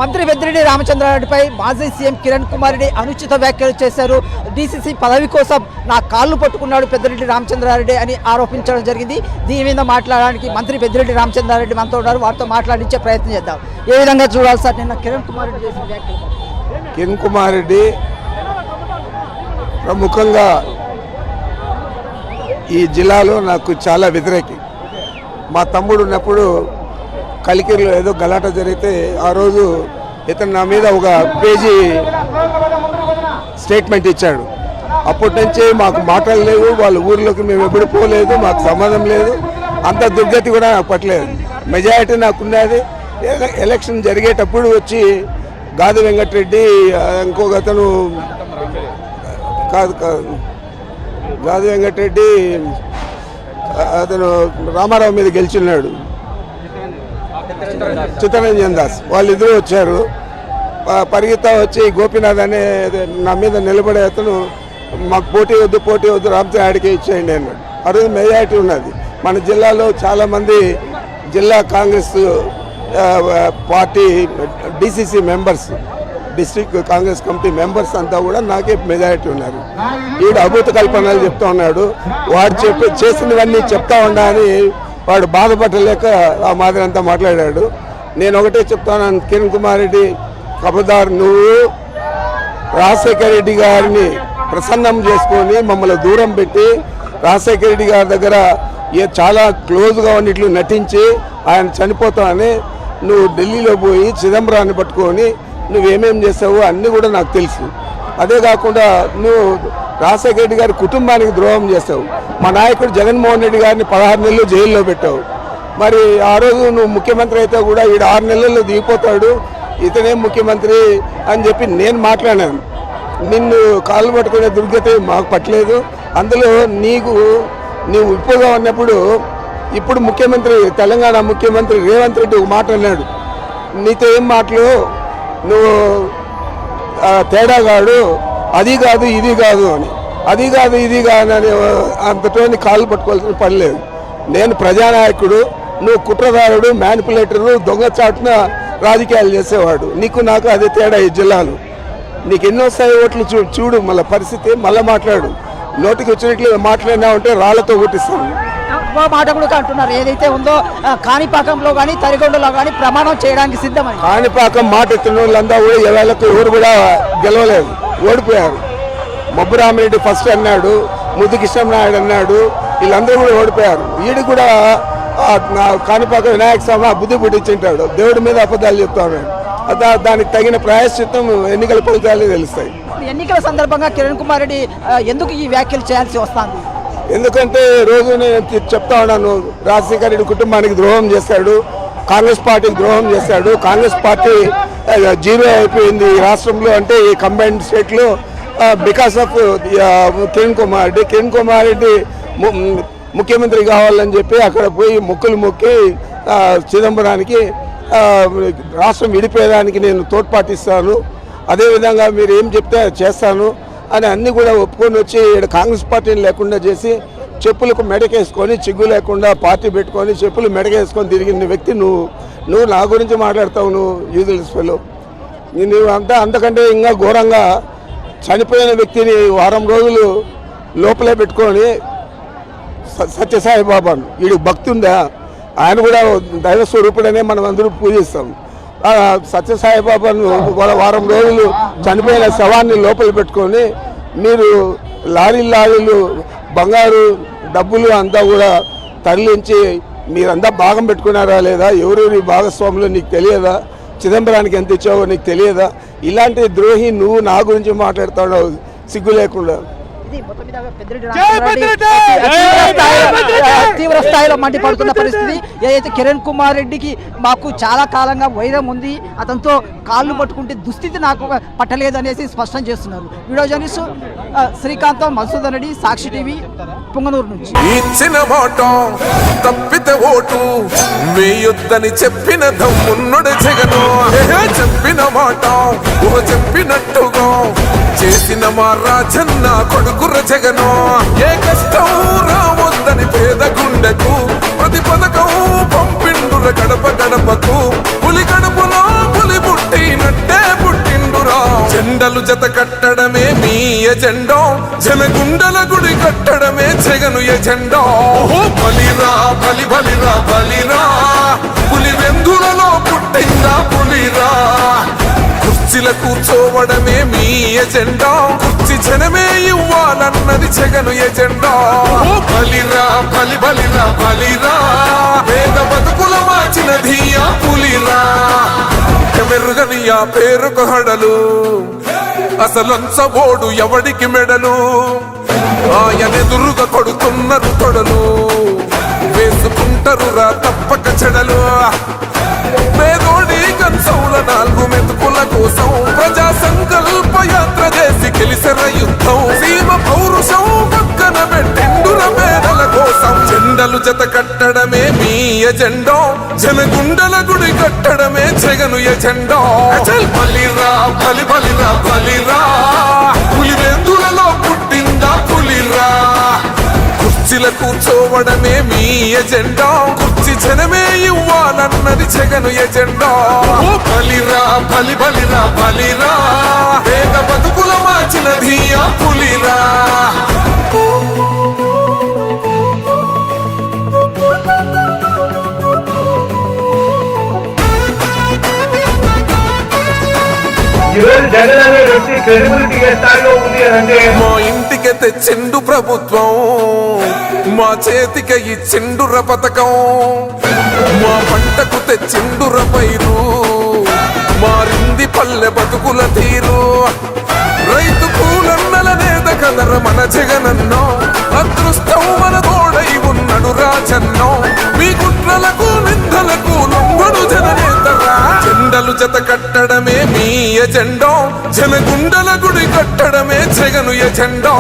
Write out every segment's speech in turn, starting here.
మంత్రి పెద్దిరెడ్డి రామచంద్రారెడ్డిపై మాజీ సీఎం కిరణ్ కుమార్ రెడ్డి అనుచిత వ్యాఖ్యలు చేశారు. డీసీసీ పదవి కోసం నా కాళ్ళు పట్టుకున్నాడు పెద్దిరెడ్డి రామచంద్రారెడ్డి అని ఆరోపించడం జరిగింది. దీని మీద మాట్లాడడానికి మంత్రి పెద్దిరెడ్డి రామచంద్రారెడ్డి మనతో ఉన్నారు. వారితో మాట్లాడించే ప్రయత్నం చేద్దాం. ఏ విధంగా చూడాలి సార్ నిన్న కిరణ్ కుమార్ రెడ్డి చేసిన వ్యాఖ్యలు? కిరణ్ కుమార్ రెడ్డి ప్రముఖంగా ఈ జిల్లాలో నాకు చాలా వ్యతిరేకి. మా తమ్ముడు ఉన్నప్పుడు కలికిరిలో ఏదో గలాట జరిగితే ఆ రోజు ఇతను నా మీద ఒక పేజీ స్టేట్మెంట్ ఇచ్చాడు. అప్పటి నుంచి మాకు మాటలు లేవు, వాళ్ళ ఊర్లోకి మేము ఎప్పుడు పోలేదు, మాకు సంబంధం లేదు. అంత దుర్గతి కూడా నాకు పట్టలేదు. మెజారిటీ నాకున్నది. ఎలక్షన్ జరిగేటప్పుడు వచ్చి గాది వెంకటరెడ్డి ఇంకొక అతను కాదు గాది వెంకటరెడ్డి అతను రామారావు మీద గెలిచిన్నాడు, చిత్తరంజన్ దాస్, వాళ్ళిద్దరూ వచ్చారు. పరిగెత్తా వచ్చి గోపీనాథ్ అనే నా మీద నిలబడే అతను మాకు పోటీ వద్దు రామచంద్ర ఆడికే ఇచ్చేయండి అన్నాడు. ఆ రోజు మెజారిటీ ఉన్నది. మన జిల్లాలో చాలామంది జిల్లా Congress party DCC members, district Congress committee members అంతా కూడా నాకే మెజారిటీ ఉన్నారు. వీడు అభూత కల్పనలు చెప్తా ఉన్నాడు. వాడు చేసినవన్నీ చెప్తా ఉన్నా అని వాడు బాధపడలేక ఆ మాదిరి అంతా మాట్లాడాడు. నేను ఒకటే చెప్తాను, కిరణ్ కుమార్ రెడ్డి ఖబర్దార్, నువ్వు రాజశేఖర రెడ్డి గారిని ప్రసన్నం చేసుకొని మమ్మల్ని దూరం పెట్టి రాజశేఖర రెడ్డి గారి దగ్గర చాలా క్లోజ్గా ఉన్నట్లు నటించి ఆయన చనిపోతామని నువ్వు ఢిల్లీలో పోయి చిదంబరాన్ని పట్టుకొని నువ్వేమేం చేసావు అన్నీ కూడా నాకు తెలుసు. అదే కాకుండా నువ్వు రాజశేఖర రెడ్డి గారి కుటుంబానికి ద్రోహం చేస్తావు. మా నాయకుడు జగన్మోహన్ రెడ్డి గారిని 16 నెలలు జైల్లో పెట్టావు. మరి ఆ రోజు నువ్వు ముఖ్యమంత్రి అయితే కూడా ఈడు 6 నెలల్లో దిగిపోతాడు, ఇతనే ముఖ్యమంత్రి అని చెప్పి నేను మాట్లాడాను. నిన్ను కాళ్ళు పట్టుకునే దుర్గతి మాకు పట్టలేదు. అందులో నీవు ఉప్పుగా ఉన్నప్పుడు ఇప్పుడు ముఖ్యమంత్రి తెలంగాణ ముఖ్యమంత్రి రేవంత్ రెడ్డి ఒక మాట అన్నాడు, నీతో ఏం మాటలు, నువ్వు తేడాగాడు, అది కాదు ఇది కాదు అని. అది కాదు ఇది కాదు అని అంతటోని కాళ్ళు పట్టుకోవాల్సిన పని లేదు. నేను ప్రజానాయకుడు, నువ్వు కుట్రదారుడు, మ్యానిపులేటరు, దొంగచాటున రాజకీయాలు చేసేవాడు. నీకు నాకు అదే తేడా. ఈ జిల్లాలో నీకు ఎన్నో స్థాయి ఓట్లు చూడు మళ్ళీ పరిస్థితి, మళ్ళీ మాట్లాడు. నోటికి వచ్చినట్లు మాట్లాడినా ఉంటే రాళ్లతో కొట్టిస్తాను. మాట కూడా అంటున్నారు, ఏదైతే ఉందో కాణిపాకంలో కానీ తరిగొండలో కానీ ప్రమాణం చేయడానికి సిద్ధమని. కాణిపాకం మాట ఎత్తిన వాళ్ళంతా కూడా ఎవరు కూడా గెలవలేదు, ఓడిపోయారు. మబ్బు రామిరెడ్డి ఫస్ట్ అన్నాడు, ముద్దు కృష్ణనాయుడు అన్నాడు, వీళ్ళందరూ కూడా ఓడిపోయారు. వీడు కూడా కాణిపాక వినాయక స్వామి బుద్ధి పుట్టించుంటాడు, దేవుడి మీద అబద్ధాలు చెప్తా ఉన్నాడు. దానికి తగిన ప్రాయశ్చిత్తం ఎన్నికల ఫలితాలు తెలుస్తాయి. ఎన్నికల సందర్భంగా కిరణ్ కుమార్ రెడ్డి ఎందుకు ఈ వ్యాఖ్యలు చేయాల్సి వస్తుంది? ఎందుకంటే రోజు నేను చెప్తా ఉన్నాను, రాజశేఖర రెడ్డి కుటుంబానికి ద్రోహం చేశాడు, కాంగ్రెస్ పార్టీకి ద్రోహం చేశాడు. కాంగ్రెస్ పార్టీ జీరో అయిపోయింది ఈ రాష్ట్రంలో, అంటే ఈ కంబైన్డ్ స్టేట్లో బికాస్ ఆఫ్ కిరణ్ కుమార్ రెడ్డి ముఖ్యమంత్రి కావాలని చెప్పి అక్కడ పోయి మొక్కులు మొక్కి చిదంబరానికి రాష్ట్రం విడిపోయేదానికి నేను తోడ్పాటిస్తాను, అదేవిధంగా మీరు ఏం చెప్తే చేస్తాను అని అన్నీ కూడా ఒప్పుకొని వచ్చి ఇక్కడ కాంగ్రెస్ పార్టీని లేకుండా చేసి చెప్పులకు మెడకేసుకొని చిగ్గు లేకుండా పార్టీ పెట్టుకొని చెప్పులు మెడకేసుకొని తిరిగిన వ్యక్తి నువ్వు నా గురించి మాట్లాడతావు. నువ్వు యూజ్లెస్లో నువ్వు అంతకంటే ఇంకా ఘోరంగా చనిపోయిన వ్యక్తిని వారం రోజులు లోపలే పెట్టుకొని సత్యసాయిబాబాను, వీడికి భక్తి ఉందా? ఆయన కూడా దైవ స్వరూపుడనే మనం అందరూ పూజిస్తాం. సత్యసాయిబాబాను వారం రోజులు చనిపోయిన శవాన్ని లోపల పెట్టుకొని మీరు లారీలు బంగారు డబ్బులు అంతా కూడా తరలించి మీరంతా భాగం పెట్టుకున్నారా లేదా? ఎవరెవరి భాగస్వాములు నీకు తెలియదా? చిదంబరానికి ఎంత ఇచ్చావో నీకు తెలియదా? ఇలాంటి ద్రోహి నువ్వు నా గురించి మాట్లాడుతావు సిగ్గు లేకుండా. తీవ్ర స్థాయిలో మండిపడుతున్న పరిస్థితి. ఏదైతే కిరణ్ కుమార్ రెడ్డికి మాకు చాలా కాలంగా వైరం ఉంది, అతనితో కాళ్ళు పట్టుకుంటే దుస్థితి నాకు పట్టలేదు అనేసి స్పష్టం చేస్తున్నారు. వీడియో జర్నలిస్ట్ శ్రీకాంత్, మధుసూదన్ రెడ్డి, సాక్షి టీవీ, పుంగనూరు నుంచి. ఇచ్చిన మాట తప్పితే ఓటు వేయొద్దని చెప్పిన దమ్మున్నడు జగను, చెప్పిన మాట చెప్పినట్టుగా చేసిన మా రాజన్న కొడుకుర జగను. ఏ కష్టం రావద్దని పేద గుండెకు ప్రతి పథకం పంపిండుర గడప గడపకు. పులి గడపలో పులి పుట్టి జెండలు జత కట్టడమే మీ ఎజెండా జనగుండల గుడి కట్టడమే జగను ఎజెండా బలిరా బలి బలిరా బలిరా పులి వెందులలో పుట్టిందా పులిరా కుర్చీల కూర్చోవడమే మీ ఎజెండా కుర్చీ జనమే ఇవ్వాలన్నది జగను ఎజెండా బలిరా బలి బలిరా బలిరా పేద బతుకుల మార్చినది ఆ పులిరా మెరుగని ఆ పేరుకు హడలు అసలంచబోడు ఎవడికి మెడలు ఆయనెదురుగా కొడుతున్నారు తొడలు వేసుకుంటారు రా తప్పక చెడలు పేదోడి కంచౌల 4 మెతుకుల కోసం ప్రజా సంకల్ప యాత్ర చేసి గెలిసెర యుద్ధం సీమ పౌరుషం పక్కన పెట్టిండుర పేదల కోసం జెండలు జత కట్టడమే మీ ఎజెండా జనగుండల గుడి కట్టడమే జగను ఎజెండా బలిరా బలి బలిరా బలిరా పులివెందులలో పుట్టిందా పులిరా కుర్చీల కూర్చోవడమే మీ ఎజెండా కుర్చీ జనమే ఇవ్వాలన్నది జగను ఎజెండా బలిరా బలి బలిరా బలిరా పేద బతుకుల మార్చినది ఆ పులిరా మా ఇంటికి తెచ్చిండు ప్రభుత్వం మా చేతికి ఇచ్చిండుర పథకం మా పంటకు తెచ్చిండుర పైరు మారింది పల్లె బతుకుల తీరు రైతు కూలన్నల నేత కదర మన జగనన్నో అదృష్టం మన తోడై ఉన్నడు రాజన్నో మీ కుట్రలకు నిందలకు లొంగడు జననేతరా జెండలు జత కట్టడమే మీ ఎజెండా జనగుండల గుడి కట్టడమే జగను ఎజెండా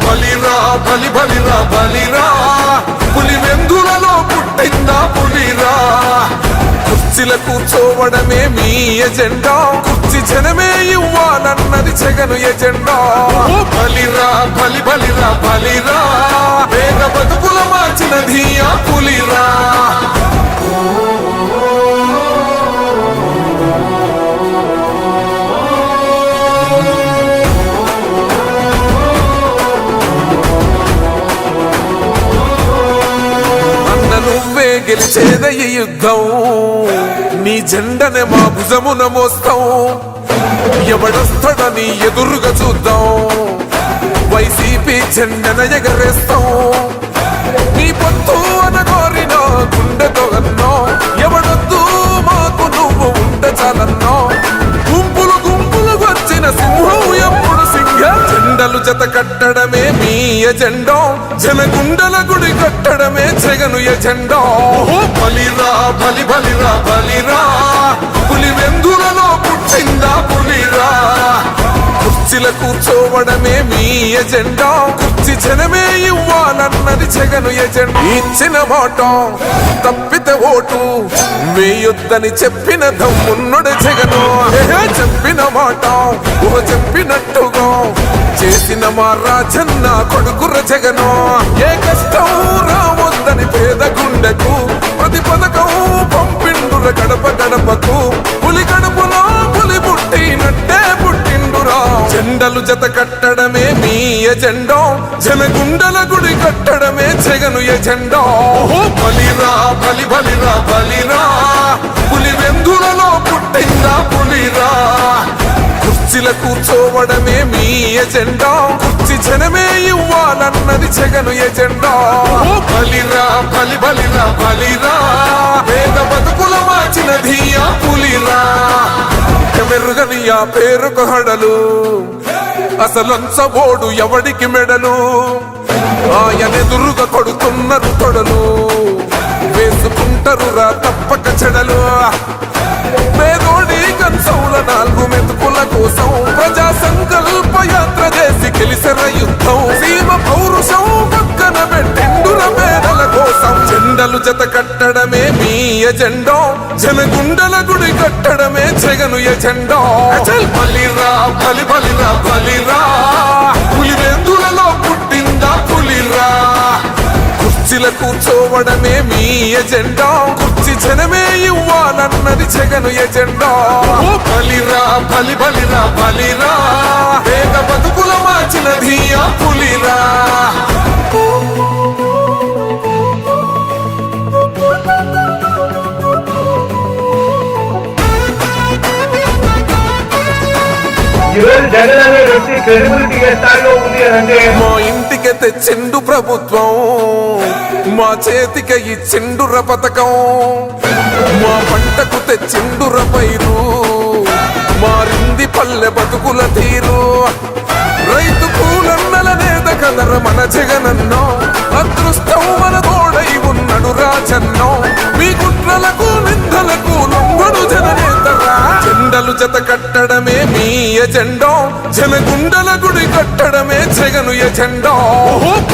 బలిరా బలి బలిరా బలిరా పులి వెందులలో పుట్టిందా పులిరా కుర్చీల కూర్చోవడమే మీ ఎజెండా కుర్చీ జనమే ఇవ్వాలన్నది జగను ఎజెండా బలిరా బలి బలిరా బలిరా పేద బతుకుల మార్చినది ఆ పులిరా నువ్వే గెలిచేద ఈ యుద్ధం నీ జెండనే మా భుజమున మోస్తాం ఎవడొస్తాడని ఎదురుగా చూద్దాం వైసీపీ జెండన ఎగరేస్తాం నీ పొత్తు అనగోరిన గుండెతో అన్నో ఎవడొద్దు మాకు నువ్వు ఉంటే చాలన్నో గుంపులు గుంపులు వచ్చిన సింహం ఎప్పుడు సింహ జెండలు జత కట్టడమే మీ ఎజెండా జనగుండల గుడి కట్టడమే జగను ఎజెండా బలిరా బలి బలిరా బలిరా పులి వెందులలో పుట్టిందా పులిరా కుర్చీల కూర్చోవడమే మీ ఎజెండా కుర్చీ జనమే ఇవ్వాలన్నది జగను ఎజెండా ఇచ్చిన మాట తప్పితే ఓటు వేయొద్దని చెప్పిన దమ్మున్నడు జగను చెప్పిన మాట చెప్పినట్టుగా చేసిన మా రాజన్న కొడుకుర జగను ఏ కష్టం రావద్దని పేద గుండెకు ప్రతి పథకం పంపిండుర గడప గడపకు పులి గడపలో పులి పుట్టినట్టే పుట్టిండురా జెండలు జత కట్టడమే మీ ఎజెండా జనగుండల గుడి కట్టడమే జగను ఎజెండా బలిరా బలి బలిరా బలిరా పులి వెందులలో పుట్టిందా పులిరా కుర్చీల కూర్చోవడమే మీ ఎజెండా కుర్చీ జనమే ఇవ్వాలన్నది జగను ఎజెండా బలిరా బలి బలిరా బలిరా పేద బతుకుల మార్చినది ఆ పులిరా మెరుగని ఆ పేరుకు హడలు అసలంచబోడు ఎవడికి మెడలు ఆయనెదురుగా కొడుతున్నారు తొడలు వేసుకుంటారు రా తప్పక చెడలు పేదోడి కంచౌల 4 మెతుకుల కోసం ప్రజా సంకల్ప యాత్ర చేసి గెలిసెర యుద్ధం సీమ పౌరుషం పక్కన పెట్టిండుర పేదల కోసం జెండలు జత కట్టడమే మీ ఎజెండా జనగుండల గుడి కట్టడమే జగను ఎజెండా బలిరా బలి బలిరా బలిరా పులివెందులలో పుట్టిందా పులిరా కుర్చీల కూర్చోవడమే మీ ఎజెండా కుర్చీ జనమే ఇవ్వాలన్నది జగను ఎజెండా బలిరా బలి బలిరా బలిరా పేద బతుకుల మార్చినది ఆ పులిరా. మా ఇంటికి తెచ్చిండు ప్రభుత్వం, మా చేతికి ఇచ్చిండుర పథకం, మా పంటకు తెచ్చిండుర పైరు, మారింది పల్లె బతుకుల తీరు. రైతు కూలన్నల నేత కదర మన జగనన్నో, అదృష్టం మన తోడై ఉన్నడు రాజన్నో. మీ కుట్రలకు నిందలకు లొంగడు జననేతరా, జెండలు జత కట్టడమే మీ ఎజెండో, జనగుండల గుడి కట్టడమే జగను ఎజెండో.